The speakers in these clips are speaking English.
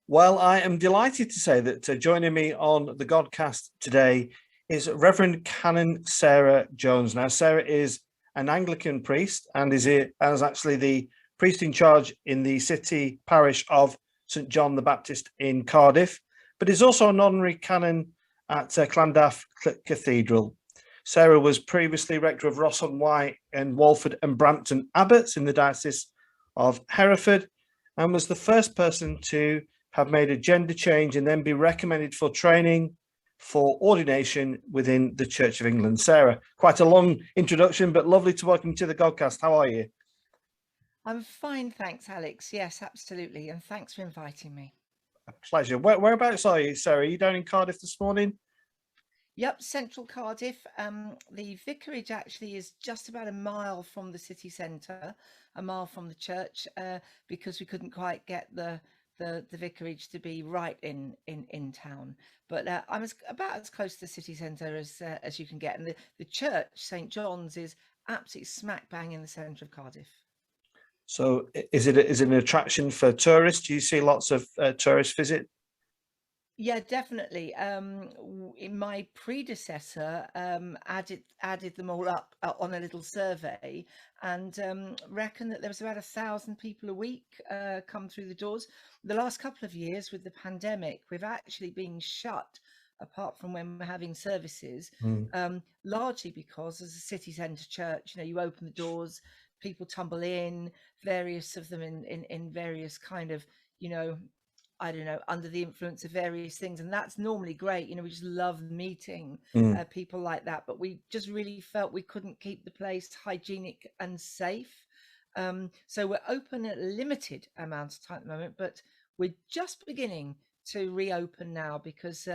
Well, I am delighted to say that joining me on the Godcast today is Reverend Canon Sarah Jones. Now, Sarah is an Anglican priest and is actually the priest in charge in the city parish of St John the Baptist in Cardiff, but is also an honorary canon at Llandaff Cathedral. Sarah was previously Rector of Ross-on-Wye and Walford and Brampton Abbotts in the Diocese of Hereford, and was the first person to have made a gender change and then be recommended for training for ordination within the Church of England. Sarah, quite a long introduction, but lovely to welcome you to the Godcast. How are you? I'm fine, thanks, Alex. Yes, absolutely. And thanks for inviting me. A pleasure. Whereabouts are you, Sarah? Are you down in Cardiff this morning? Yep, central Cardiff. The vicarage actually is just about a mile from the city centre, a mile from the church, because we couldn't quite get the vicarage to be right in town. But about as close to the city centre as you can get. And the church, St John's, is absolutely smack bang in the centre of Cardiff. So is it an attraction for tourists? Do you see lots of tourists visit? Yeah, definitely. In my predecessor added them all up on a little survey, and reckoned that there was about 1,000 people a week come through the doors. The last couple of years with the pandemic, we've actually been shut, apart from when we're having services, Mm. largely because as a city centre church, you open the doors, people tumble in, various of them in various kind of, you know. I don't know, under the influence of various things. And that's normally great. We just love meeting Mm. people like that. But we just really felt we couldn't keep the place hygienic and safe. So we're open at a limited amount of time at the moment, but we're just beginning to reopen now because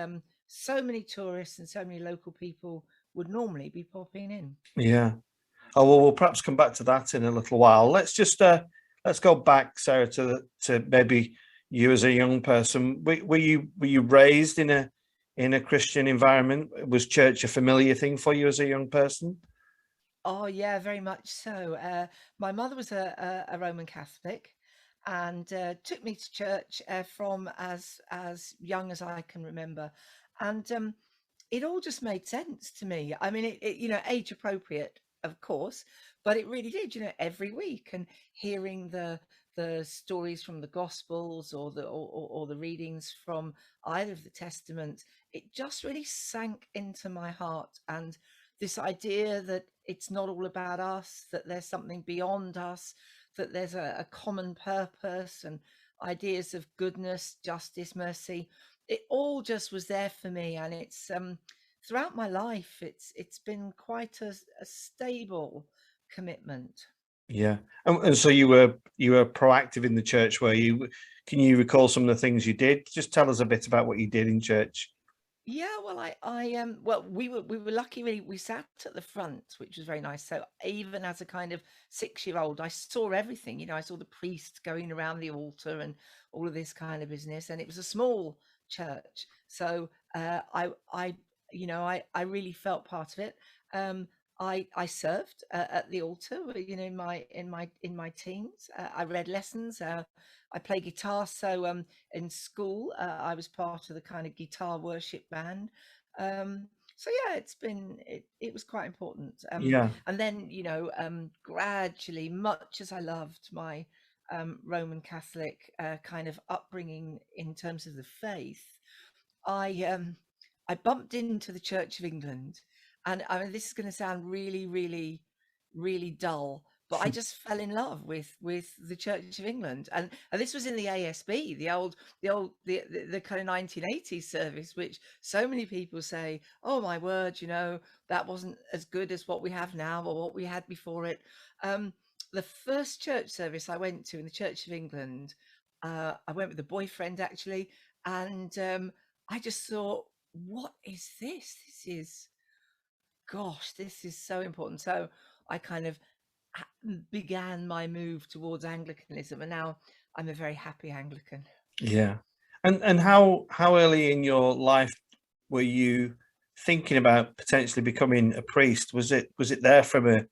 so many tourists and so many local people would normally be popping in. Yeah. Oh, well, we'll perhaps come back to that in a little while. Let's go back, Sarah, to maybe you as a young person. Were you raised in a Christian environment? Was church a familiar thing for you as a young person? Oh yeah, very much so. My mother was a Roman Catholic, and took me to church from as young as I can remember, and it all just made sense to me. I mean, age appropriate, of course, but it really did. Every week, and hearing the stories from the Gospels or the readings from either of the Testaments, it just really sank into my heart. And this idea that it's not all about us, that there's something beyond us, that there's a common purpose and ideas of goodness, justice, mercy. It all just was there for me, and it's throughout my life. It's been quite a stable commitment. Yeah. And so you were proactive in the church, were you? Can you recall some of the things you did? Just tell us a bit about what you did in church. Yeah, well, well, we were lucky really. We sat at the front, which was very nice. So even as a kind of 6-year-old, I saw everything. I saw the priest going around the altar and all of this kind of business. And it was a small church, so I really felt part of it. I served at the altar, in my teens. I read lessons. I play guitar, so in school I was part of the kind of guitar worship band. So yeah, it was quite important. Yeah. And then gradually, much as I loved my Roman Catholic kind of upbringing in terms of the faith, I bumped into the Church of England, and I mean this is going to sound really, really, really dull, but I just fell in love with the Church of England, and this was in the ASB, the kind of 1980s service, which so many people say, oh my word, that wasn't as good as what we have now or what we had before it. The first church service I went to in the Church of England, I went with a boyfriend actually, and I just thought, what is this? This is so important. So I kind of began my move towards Anglicanism, and now I'm a very happy Anglican. Yeah. And how early in your life were you thinking about potentially becoming a priest? Was it there from a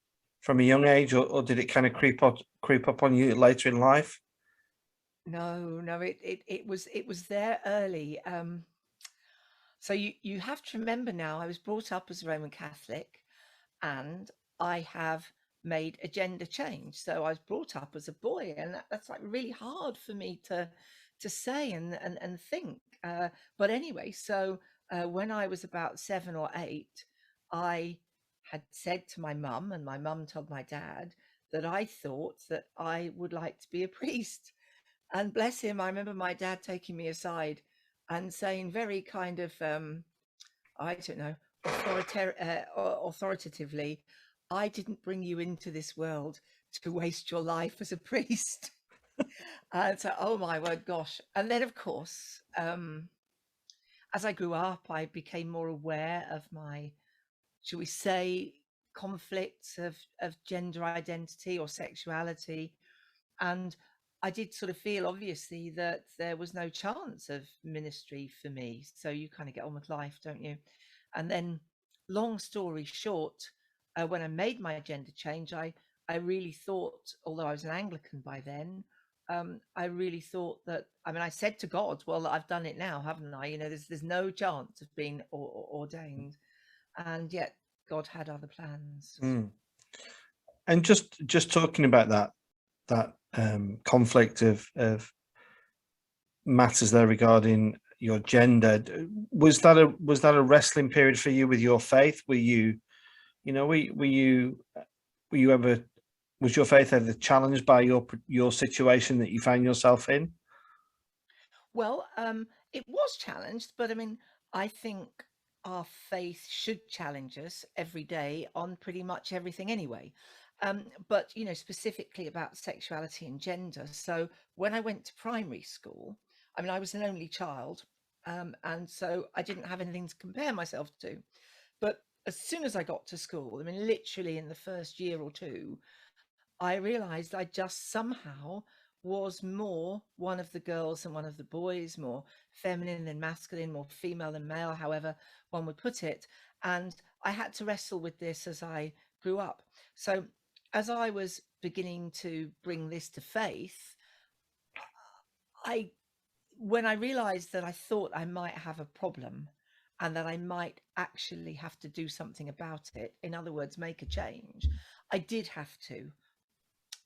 young age, or did it kind of creep up on you later in life? No, it was there early. So you have to remember now, I was brought up as a Roman Catholic, and I have made a gender change. So I was brought up as a boy, and that's like really hard for me to say and think. But anyway, so when I was about 7 or 8, I had said to my mum, and my mum told my dad that I thought that I would like to be a priest. And bless him, I remember my dad taking me aside and saying very kind of I don't know, authoritatively, I didn't bring you into this world to waste your life as a priest. And so, oh my word, gosh. And then, of course, as I grew up, I became more aware of my, shall we say, conflicts of gender identity or sexuality. And I did sort of feel, obviously, that there was no chance of ministry for me. So you kind of get on with life, don't you? And then, long story short, when I made my gender change, I really thought, although I was an Anglican by then, I really thought that, I mean, I said to God, well, I've done it now, haven't I? You know, there's no chance of being ordained. And yet God had other plans. Mm. And just talking about that conflict of matters there regarding your gender, was that a wrestling period for you with your faith? Were you, were you ever, was your faith ever challenged by your situation that you found yourself in? Well, it was challenged, but I mean, I think our faith should challenge us every day on pretty much everything anyway. But, you know, specifically about sexuality and gender. So when I went to primary school, I mean, I was an only child, and so I didn't have anything to compare myself to. But as soon as I got to school, I mean, literally in the first year or two, I realized I just somehow was more one of the girls than one of the boys, more feminine than masculine, more female than male, however one would put it. And I had to wrestle with this as I grew up. So as I was beginning to bring this to faith, I when I realized that I thought I might have a problem and that I might actually have to do something about it, in other words, make a change, I did have to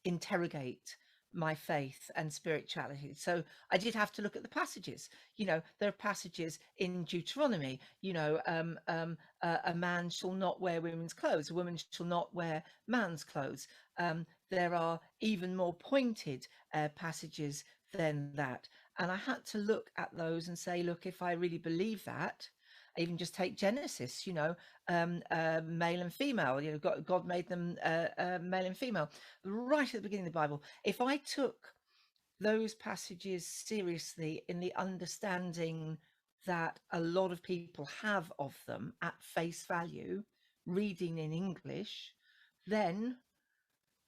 interrogate my faith and spirituality. So I did have to look at the passages. You know, there are passages in Deuteronomy, a man shall not wear women's clothes, a woman shall not wear man's clothes. There are even more pointed passages than that. And I had to look at those and say, look, if I really believe that, even just take Genesis, male and female, God made them male and female right at the beginning of the Bible. If I took those passages seriously in the understanding that a lot of people have of them at face value, reading in English, then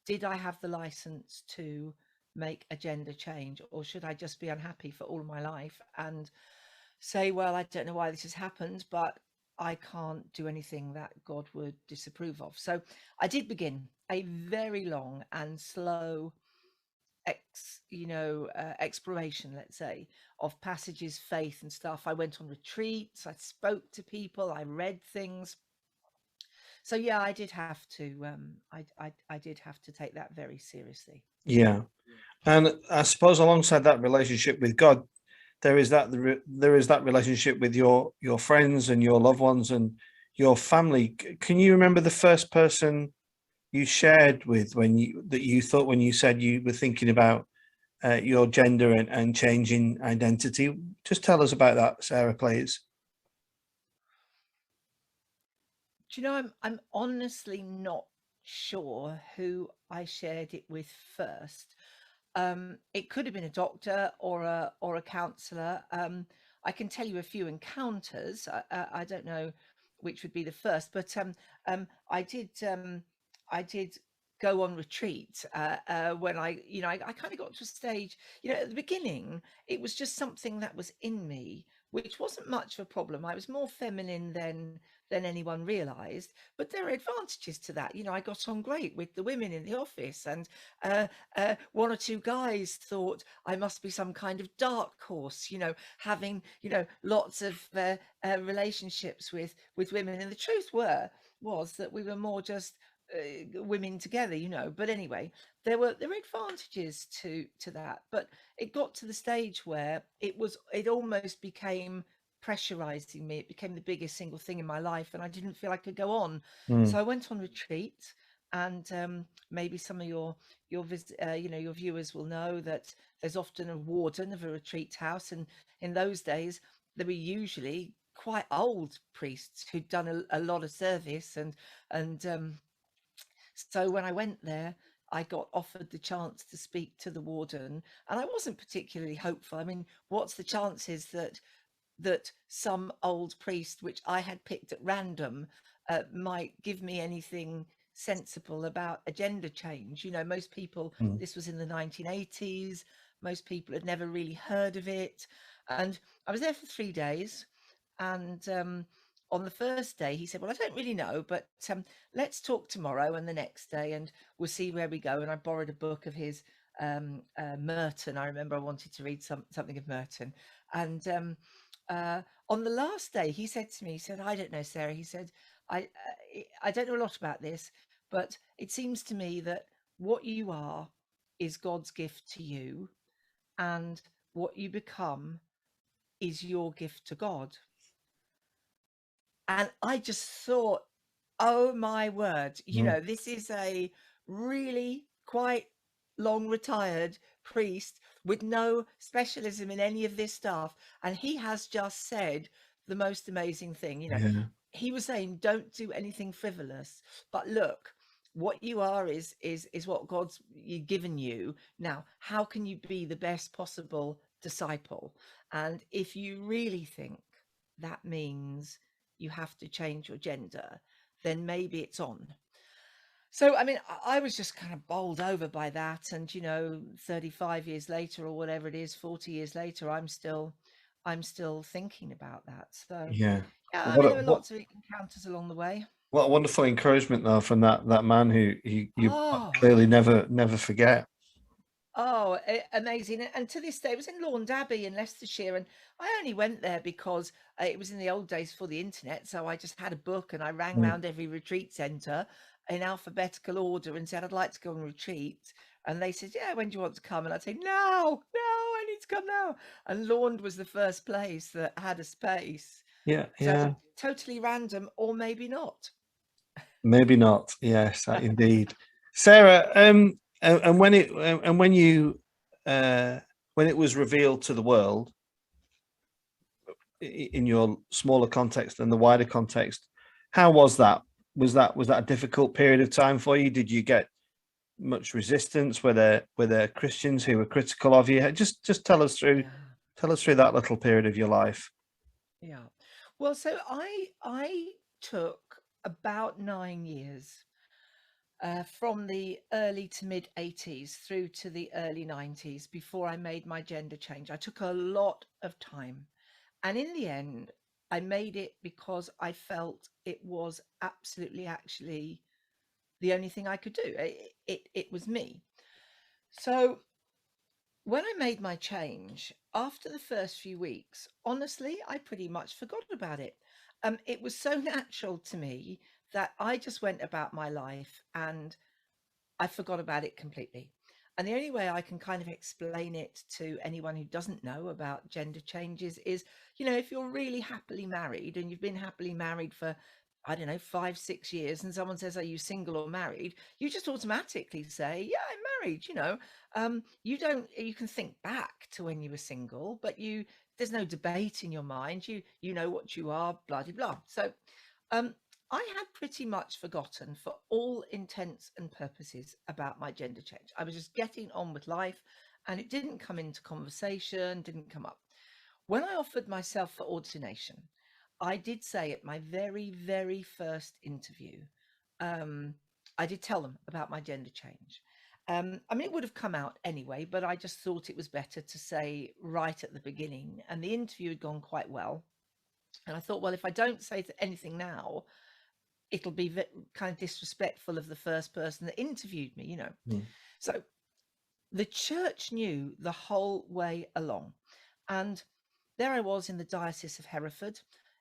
did I have the license to make a gender change, or should I just be unhappy for all my life and say, well, I don't know why this has happened, but I can't do anything that God would disapprove of? So I did begin a very long and slow exploration, let's say, of passages, faith and stuff. I went on retreats, I spoke to people, I read things. So yeah, I did have to I did have to take that very seriously. Yeah. And I suppose alongside that relationship with God, there is that relationship with your friends and your loved ones and your family. Can you remember the first person you shared with when you said you were thinking about your gender and changing identity? Just tell us about that, Sarah, please. Do you know, I'm honestly not sure who I shared it with first. It could have been a doctor or a counsellor. I can tell you a few encounters. I don't know which would be the first, but I did go on retreat when I kind of got to a stage. At the beginning, it was just something that was in me, which wasn't much of a problem. I was more feminine than anyone realized. But there are advantages to that. I got on great with the women in the office, and one or two guys thought I must be some kind of dark horse, having lots of relationships with women. And the truth was that we were more just women together. But anyway, there were advantages to that, but it got to the stage where it almost became pressurizing me. It became the biggest single thing in my life, and I didn't feel I could go on. So I went on retreat, and maybe some of your your viewers will know that there's often a warden of a retreat house, and in those days there were usually quite old priests who'd done a lot of service, and so when I went there, I got offered the chance to speak to the warden, and I wasn't particularly hopeful. I mean, what's the chances that some old priest, which I had picked at random, might give me anything sensible about agenda change? Most people, Mm. this was in the 1980s, most people had never really heard of it. And I was there for 3 days. And on the first day, he said, well, I don't really know, but let's talk tomorrow and the next day, and we'll see where we go. And I borrowed a book of his, Merton. I remember I wanted to read something of Merton. And on the last day, he said to me, he said, I don't know, Sarah. He said, I don't know a lot about this, but it seems to me that what you are is God's gift to you, and what you become is your gift to God. And I just thought, oh my word, Mm. this is a really quite long retired priest with no specialism in any of this stuff. And he has just said the most amazing thing. Yeah. He was saying, don't do anything frivolous, but look, what you are is what God's given you. Now, how can you be the best possible disciple? And if you really think that means you have to change your gender, then maybe it's on. So, I mean, I was just kind of bowled over by that. And, 35 years later, or whatever it is, 40 years later, I'm still thinking about that. So, Yeah. yeah, I What mean, a, there were what lots of encounters along the way. what a wonderful encouragement though from that man who you Oh, clearly never forget. Oh, amazing. And to this day, it was in Llandaff in Leicestershire. And I only went there because it was in the old days for the internet. So I just had a book and I rang Mm. round every retreat centre in alphabetical order and said, I'd like to go on retreat. And they said, yeah, when do you want to come? And I'd say, no, I need to come now. And Laund was the first place that had a space. Yeah, So yeah. totally random, or maybe not. Maybe not. Yes, indeed. Sarah, and when it and uh, when it was revealed to the world in your smaller context and the wider context, how was that? Was that a difficult period of time for you? Did you get much resistance? Were there Christians who were critical of you? Just Yeah. tell us through that little period of your life. Yeah. Well, so I took about 9 years, from the early to mid 80s through to the early 90s before I made my gender change. I took a lot of time. And in the end, I made it because I felt it was absolutely actually the only thing I could do. It was me. So when I made my change, after the first few weeks, honestly, I pretty much forgot about it. It was so natural to me that I just went about my life and I forgot about it completely. And the only way I can kind of explain it to anyone who doesn't know about gender changes is, if you're really happily married and you've been happily married for, I don't know, 5, 6 years, and someone says, are you single or married? You just automatically say, yeah, I'm married. You can think back to when you were single, but there's no debate in your mind. You know what you are, blah, blah, blah. So um, I had pretty much forgotten, for all intents and purposes, about my gender change. I was just getting on with life, and it didn't come into conversation, didn't come up. When I offered myself for ordination, I did say at my very, very first interview, um, I did tell them about my gender change. I mean, it would have come out anyway, but I just thought it was better to say right at the beginning. And the interview had gone quite well. And I thought, well, if I don't say anything now, it'll be kind of disrespectful of the first person that interviewed me, Mm. So the church knew the whole way along. And there I was in the Diocese of Hereford.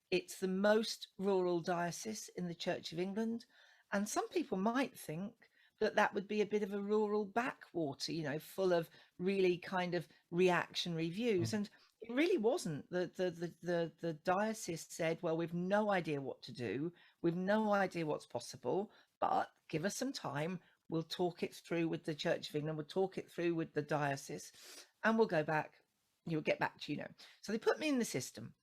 It's the most rural diocese in the Church of England. And some people might think that that would be a bit of a rural backwater, full of really kind of reactionary views. And it really wasn't. The diocese said, well, we've no idea what to do. We've no idea what's possible, but give us some time. We'll talk it through with the Church of England. We'll talk it through with the diocese, and we'll go back. You'll get back to So they put me in the system.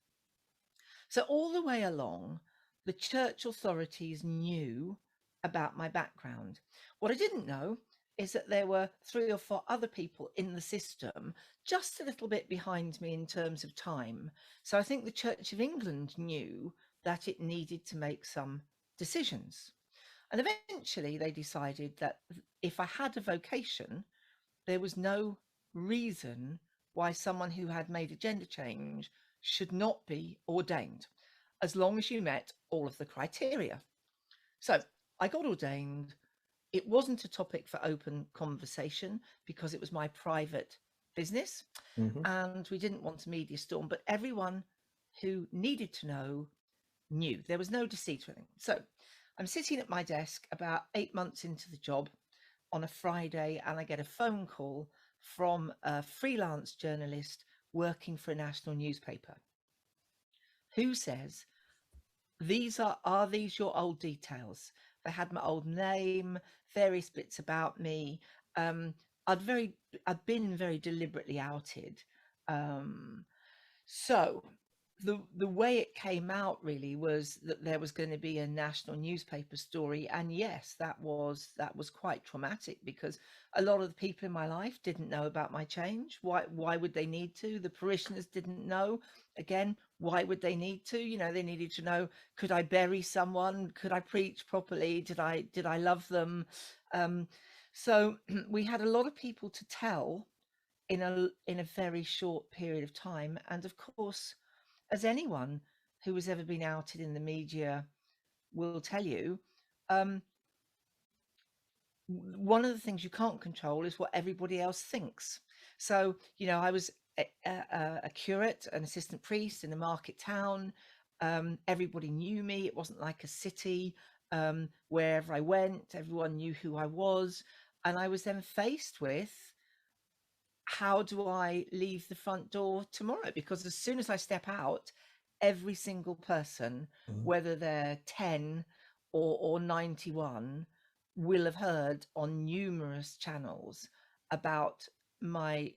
So all the way along, the church authorities knew about my background. What I didn't know is that there were 3 or 4 other people in the system, just a little bit behind me in terms of time. So I think the Church of England knew that it needed to make some decisions. And eventually they decided that if I had a vocation, there was no reason why someone who had made a gender change should not be ordained, as long as you met all of the criteria. So I got ordained. It wasn't a topic for open conversation because it was my private business, and we didn't want a media storm, but everyone who needed to know knew. There was no deceit or anything. So I'm sitting at my desk about 8 months into the job on a Friday, and I get a phone call from a freelance journalist working for a national newspaper who says, are these your old details? They had my old name, various bits about me. I'd been very deliberately outed. So the way it came out really was that there was going to be a national newspaper story, and yes, that was quite traumatic because a lot of the people in my life didn't know about my change. Why would they need to? The parishioners didn't know. Again, why would they need to? They needed to know, could I bury someone? Could I preach properly? Did I love them? So we had a lot of people to tell in a very short period of time. And of course, as anyone who has ever been outed in the media will tell you, one of the things you can't control is what everybody else thinks. So, I was a curate, an assistant priest in a market town. Everybody knew me. It wasn't like a city. Wherever I went, everyone knew who I was. And I was then faced with, how do I leave the front door tomorrow? Because as soon as I step out, every single person, whether they're 10 or 91, will have heard on numerous channels about my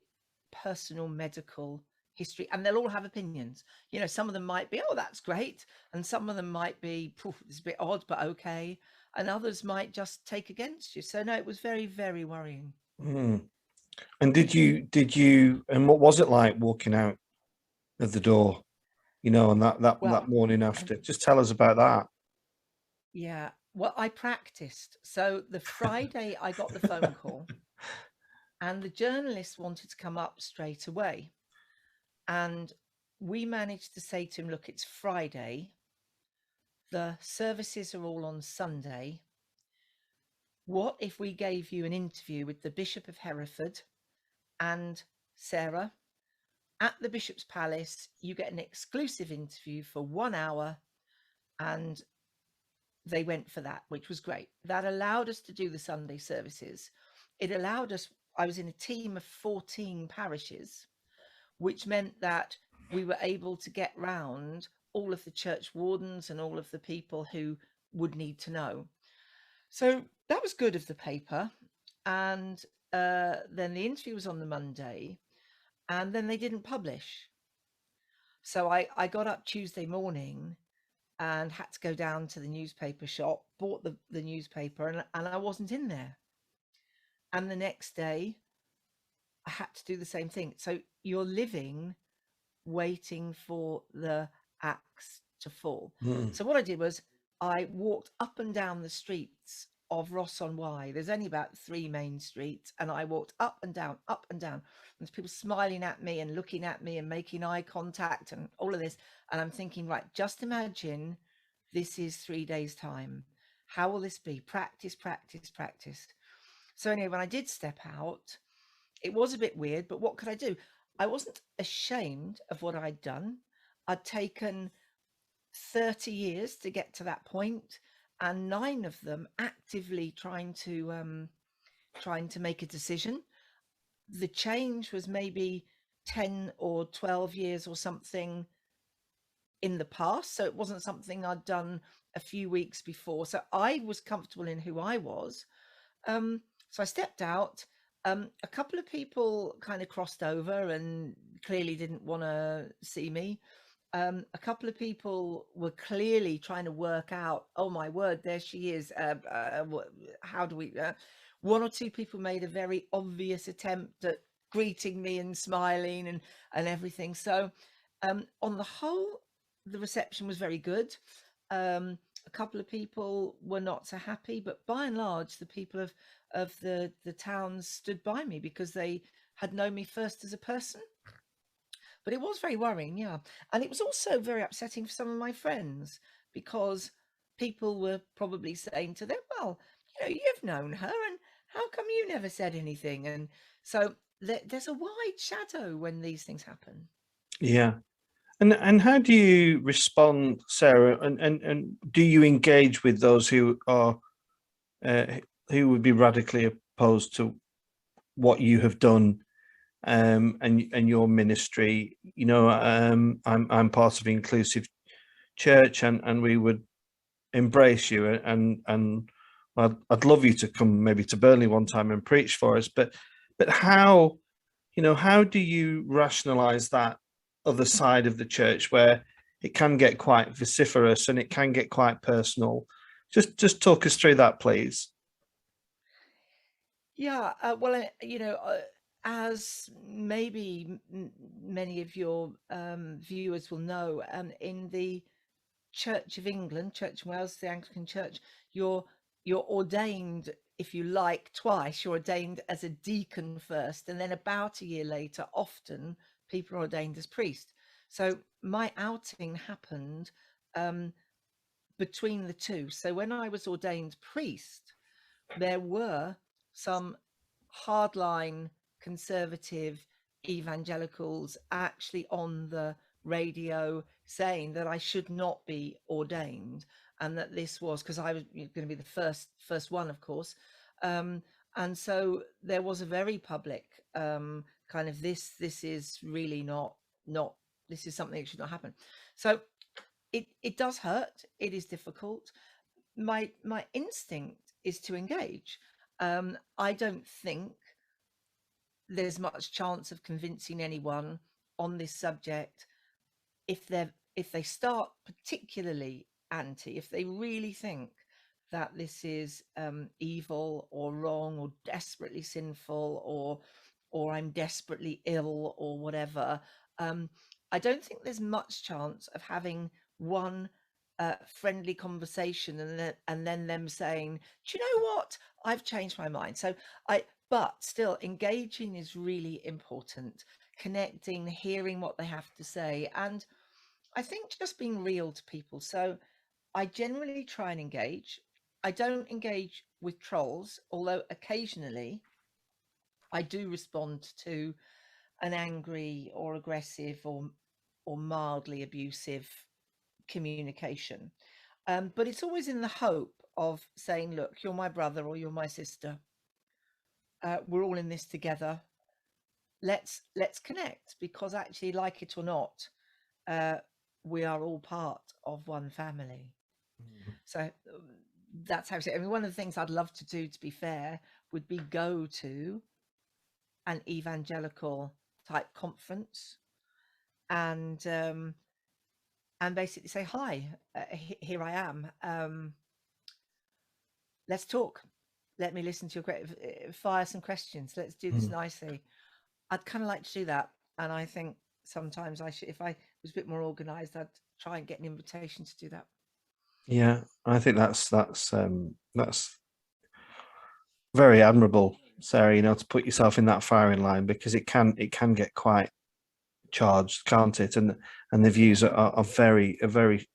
personal medical history, and they'll all have opinions. Some of them might be, oh, that's great, and some of them might be, it's a bit odd, but okay, and others might just take against you. So no, it was very, very worrying. And did you and what was it like walking out of the door, on that morning after? Just tell us about that. Yeah, well, I practiced. So the Friday I got the phone call, and the journalist wanted to come up straight away. And we managed to say to him, look, it's Friday. The services are all on Sunday. What if we gave you an interview with the Bishop of Hereford and Sarah at the Bishop's Palace? You get an exclusive interview for 1 hour. And they went for that, which was great. That allowed us to do the Sunday services. It allowed us, I was in a team of 14 parishes, which meant that we were able to get round all of the church wardens and all of the people who would need to know. So that was good of the paper. And then the interview was on the Monday, and then they didn't publish. So I got up Tuesday morning and had to go down to the newspaper shop, bought the newspaper, and I wasn't in there. And the next day, I had to do the same thing. So you're living waiting for the axe to fall. So what I did was I walked up and down the streets of Ross-on-Wye. There's only about 3 main streets, and I walked up and down, up and down. There's people smiling at me and looking at me and making eye contact and all of this. And I'm thinking, right, just imagine this is 3 days' time. How will this be? Practice, practice, practice. So anyway, when I did step out, it was a bit weird, but what could I do? I wasn't ashamed of what I'd done. I'd taken 30 years to get to that point, and 9 of them actively trying to make a decision. The change was maybe 10 or 12 years or something in the past, so it wasn't something I'd done a few weeks before. So I was comfortable in who I was. So I stepped out. A couple of people kind of crossed over and clearly didn't want to see me. A couple of people were clearly trying to work out, oh my word, there she is. How do we? 1 or 2 people made a very obvious attempt at greeting me and smiling and everything. So on the whole, the reception was very good. A couple of people were not so happy, but by and large, the people of the towns stood by me because they had known me first as a person. But it was very worrying, yeah. And it was also very upsetting for some of my friends because people were probably saying to them, well, you've known her and how come you never said anything? And so there's a wide shadow when these things happen. Yeah. And how do you respond, Sarah? And do you engage with those who are who would be radically opposed to what you have done and your ministry? I'm part of Inclusive Church, and we would embrace you, and I'd love you to come maybe to Burnley one time and preach for us. But how do you rationalize that other side of the church where it can get quite vociferous and it can get quite personal? Just talk us through that, please. Yeah, well, as maybe many of your viewers will know, in the Church of England, Church of Wales, the Anglican Church, you're ordained, if you like, twice. You're ordained as a deacon first, and then about a year later, often people are ordained as priest. So my outing happened between the two. So when I was ordained priest, there were some hardline conservative evangelicals actually on the radio saying that I should not be ordained, and that this was because I was going to be the first one, of course. And so there was a very public kind of this is really not this is something that should not happen. So it does hurt. It is difficult. My instinct is to engage. I don't think there's much chance of convincing anyone on this subject if they start particularly anti, if they really think that this is evil or wrong or desperately sinful or I'm desperately ill or whatever. I don't think there's much chance of having one friendly conversation and then them saying, do you know what, I've changed my mind. But still engaging is really important, connecting, hearing what they have to say, and I think just being real to people. So I generally try and engage. I don't engage with trolls, although occasionally I do respond to an angry or aggressive or mildly abusive communication. But it's always in the hope of saying, look, you're my brother or you're my sister. We're all in this together. Let's connect, because actually, like it or not, we are all part of one family. So that's how I say it. I mean, one of the things I'd love to do, to be fair, would be go to an evangelical type conference and basically say, hi, here I am. Let's talk. Let me listen to your fire some questions. Let's do this nicely. I'd kind of like to do that. And I think sometimes I should, if I was a bit more organized, I'd try and get an invitation to do that. Yeah, I think that's very admirable, Sarah, to put yourself in that firing line, because it can get quite charged, can't it? And the views are very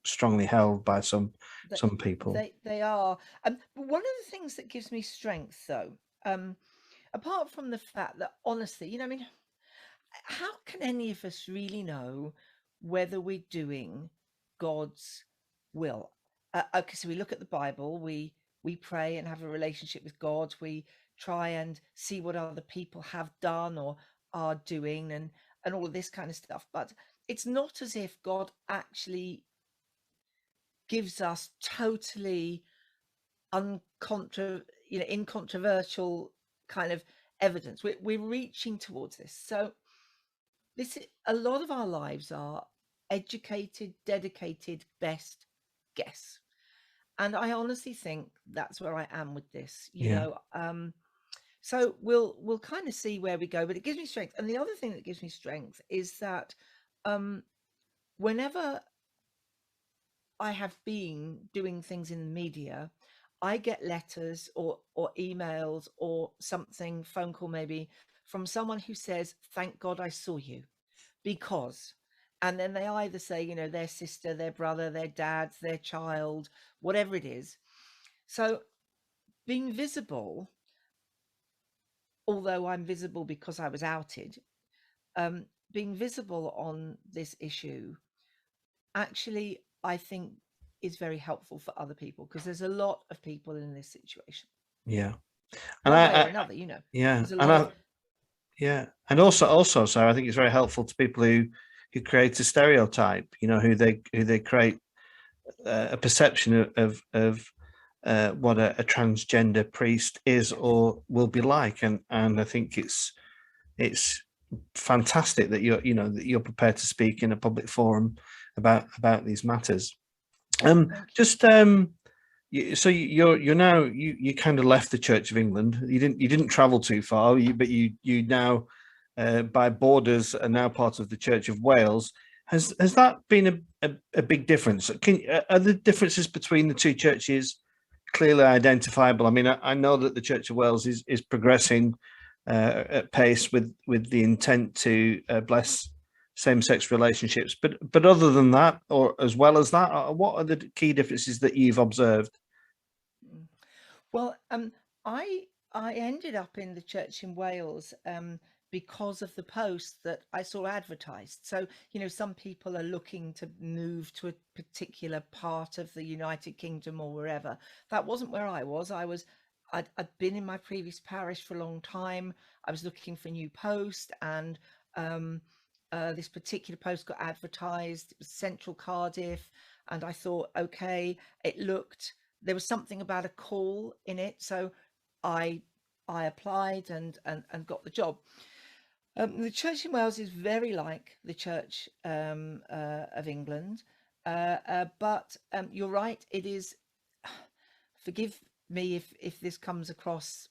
strongly held by some That people. they are. But one of the things that gives me strength, though, apart from the fact that honestly, I mean, how can any of us really know whether we're doing God's will? Okay, so we look at the Bible, we pray and have a relationship with God. We try and see what other people have done or are doing, and all of this kind of stuff. But it's not as if God actually gives us totally incontroversial kind of evidence. We're reaching towards this. So this is, a lot of our lives are educated, dedicated, best guess. And I honestly think that's where I am with this, Yeah, so we'll kind of see where we go, but it gives me strength. And the other thing that gives me strength is that um whenever I have been doing things in the media, I get letters or emails or something, phone call maybe, from someone who says, "Thank God I saw you," because, and then they either say, their sister, their brother, their dad, their child, whatever it is. So being visible, although I'm visible because I was outed, being visible on this issue actually, I think, is very helpful for other people, because there's a lot of people in this situation, yeah, and one way or another. yeah, There's a and lot of yeah, and also, so I think it's very helpful to people who create a stereotype. Who they create a perception of what a transgender priest is yes. or will be like, and I think it's fantastic that you're prepared to speak in a public forum about these matters. Thank you. Just so you're now you kind of left the Church of England. You didn't travel too far, but you now by borders are now part of the Church of Wales. Has that been a big difference? Are the differences between the two churches clearly identifiable? I mean, I know that the Church of Wales is progressing at pace with the intent to bless same-sex relationships, but other than that, or as well as that, what are the key differences that you've observed? Mm. Well, I ended up in the church in Wales because of the post that I saw advertised. So, some people are looking to move to a particular part of the United Kingdom or wherever. That wasn't where I was. I'd been in my previous parish for a long time. I was looking for a new post, and um, this particular post got advertised. It was Central Cardiff, and I thought, okay, it looked, there was something about a call in it, so I I applied and got the job. The Church in Wales is very like the Church of England, but you're right. It is. Forgive me if this comes across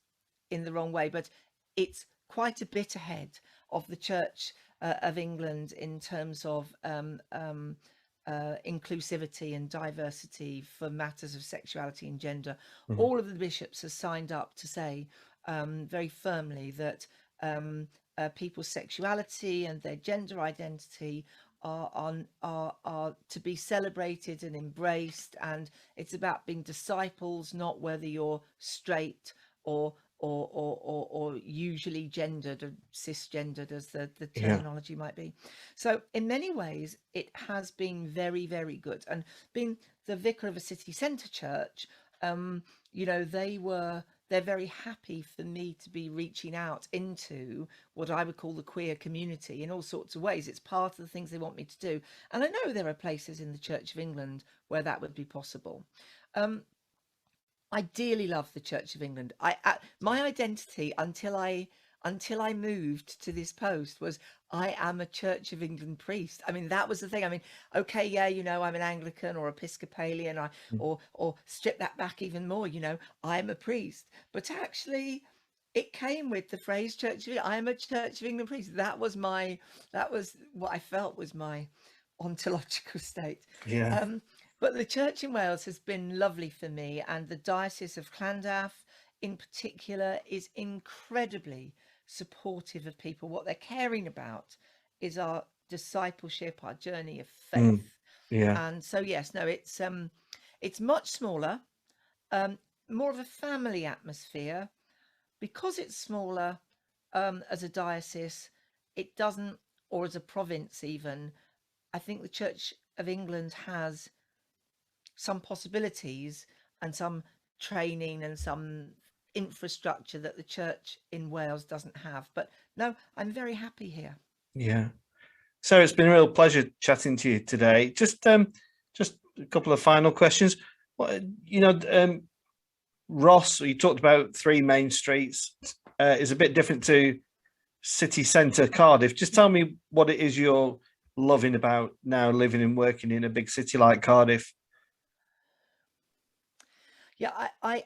in the wrong way, but it's quite a bit ahead of the Church of England in terms of inclusivity and diversity for matters of sexuality and gender. Mhm. All of the bishops have signed up to say very firmly that people's sexuality and their gender identity are to be celebrated and embraced, and it's about being disciples, not whether you're straight or usually gendered or cisgendered, as the Yeah, terminology might be. So in many ways it has been very, very good. And being the vicar of a city centre church, they're very happy for me to be reaching out into what I would call the queer community in all sorts of ways. It's part of the things they want me to do. And I know there are places in the Church of England where that would be possible. I dearly love the Church of England. My identity until I moved to this post was, I am a Church of England priest. I mean, that was the thing. I mean, okay, yeah, I'm an Anglican or Episcopalian, or strip that back even more, I'm a priest. But actually, it came with the phrase Church of England. I am a Church of England priest. That was what I felt was my ontological state. yeah, Um, but the church in Wales has been lovely for me, and the Diocese of Llandaff in particular is incredibly supportive of people. What they're caring about is our discipleship, our journey of Mm, faith. yeah. And so yes, no, it's much smaller, um, more of a family atmosphere. Because it's smaller, as a diocese, it doesn't, or as a province even, I think the Church of England has some possibilities and some training and some infrastructure that the church in Wales doesn't have. But no, I'm very happy here. Yeah. So it's been a real pleasure chatting to you today. Just a couple of final questions. What, Ross, you talked about three main streets, is a bit different to city centre Cardiff. Just tell me what it is you're loving about now living and working in a big city like Cardiff. Yeah, I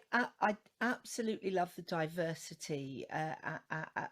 absolutely love the diversity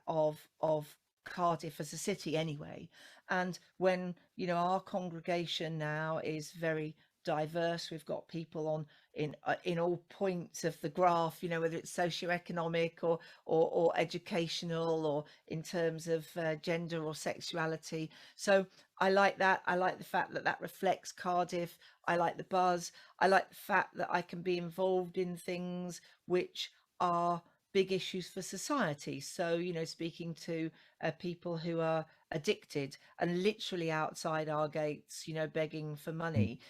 of Cardiff as a city anyway. And when, our congregation now is very diverse, we've got people on in all points of the graph, whether it's socioeconomic or educational or in terms of gender or sexuality. So I like that. I like the fact that that reflects Cardiff. I like the buzz. I like the fact that I can be involved in things which are big issues for society. So, speaking to people who are addicted and literally outside our gates, begging for money,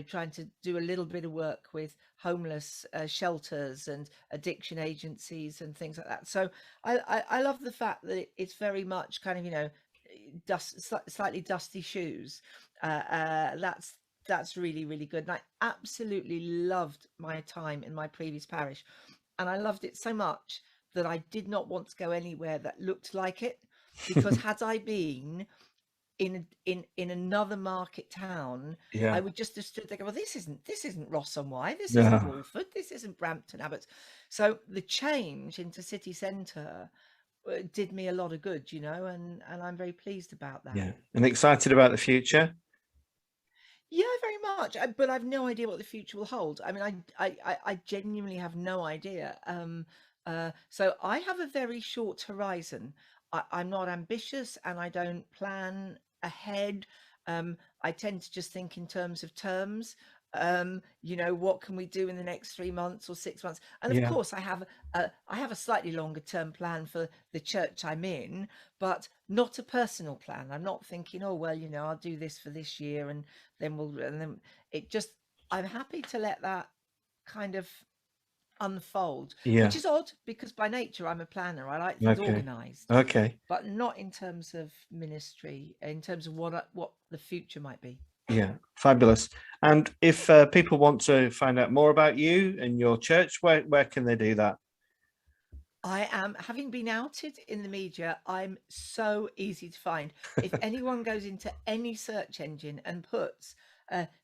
trying to do a little bit of work with homeless shelters and addiction agencies and things like that. So I love the fact that it's very much kind of, slightly dusty shoes. That's really, really good. And I absolutely loved my time in my previous parish. And I loved it so much that I did not want to go anywhere that looked like it. Because had I been in another market town, I Yeah. would just have stood there, well, this isn't Ross-on-Wye, this isn't Yeah. Walford, this isn't Brampton Abbotts. So the change into city centre did me a lot of good, and I'm very pleased about that. Yeah. And excited about the future. Yeah, very much. But I've no idea what the future will hold. I mean, I genuinely have no idea. So I have a very short horizon. I'm not ambitious and I don't plan ahead. I tend to just think in terms of terms. What can we do in the next 3 months or 6 months? And of Yeah. course, I have a slightly longer term plan for the church I'm in, but not a personal plan. I'm not thinking, oh well, I'll do this for this year and then it just, I'm happy to let that kind of unfold, which Yeah. is odd because by nature I'm a planner. I like things Okay. organized, Okay. but not in terms of ministry, in terms of what the future might be. Yeah. Fabulous. And if people want to find out more about you and your church, where can they do that? I am, having been outed in the media, I'm so easy to find. If anyone goes into any search engine and puts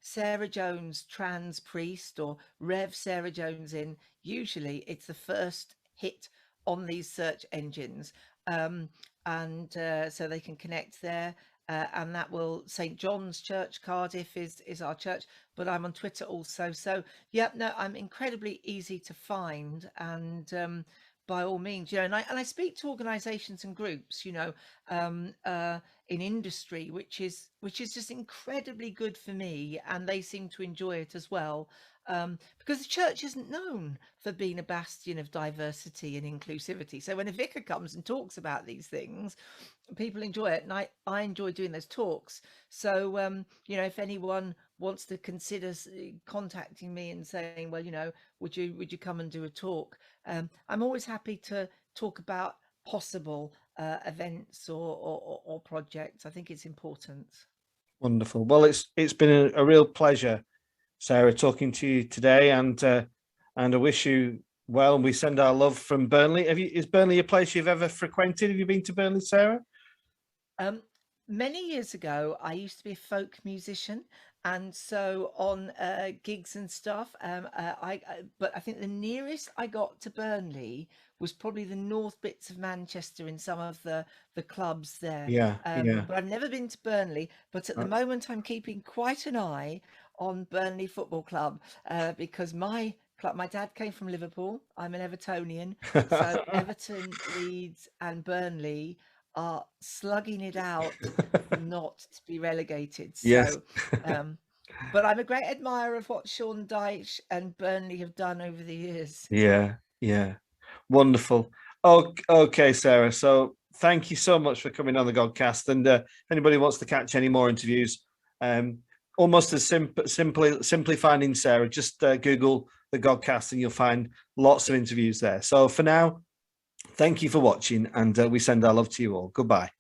Sarah Jones trans priest or Rev Sarah Jones in, usually it's the first hit on these search engines. Um, and so they can connect there. And that will, St. John's Church, Cardiff is our church, but I'm on Twitter also. So yeah, no, I'm incredibly easy to find. And by all means, and I speak to organizations and groups, in industry, which is just incredibly good for me, and they seem to enjoy it as well, because the church isn't known for being a bastion of diversity and inclusivity. So when a vicar comes and talks about these things, people enjoy it, and I enjoy doing those talks. So if anyone wants to consider contacting me and saying, well, would you come and do a talk, I'm always happy to talk about possible events or projects. I think it's important. Wonderful. Well, it's been a real pleasure, Sarah, talking to you today, and I wish you well. And we send our love from Burnley. Is Burnley a place you've ever frequented? Have you been to Burnley, Sarah? Um, Many years ago, I used to be a folk musician, and so on gigs and stuff. But I think the nearest I got to Burnley was probably the north bits of Manchester in some of the clubs there. Yeah. Yeah. But I've never been to Burnley. But at the moment, I'm keeping quite an eye on Burnley Football Club because my club. My dad came from Liverpool. I'm an Evertonian. So Everton, Leeds and Burnley are slugging it out not to be relegated. Yes. So, but I'm a great admirer of what Sean Dyche and Burnley have done over the years. Yeah, yeah. Wonderful. Okay, Sarah. So thank you so much for coming on the Godcast. And if anybody wants to catch any more interviews, almost as simply finding Sarah, just Google the Godcast and you'll find lots of interviews there. So for now, thank you for watching, and we send our love to you all. Goodbye.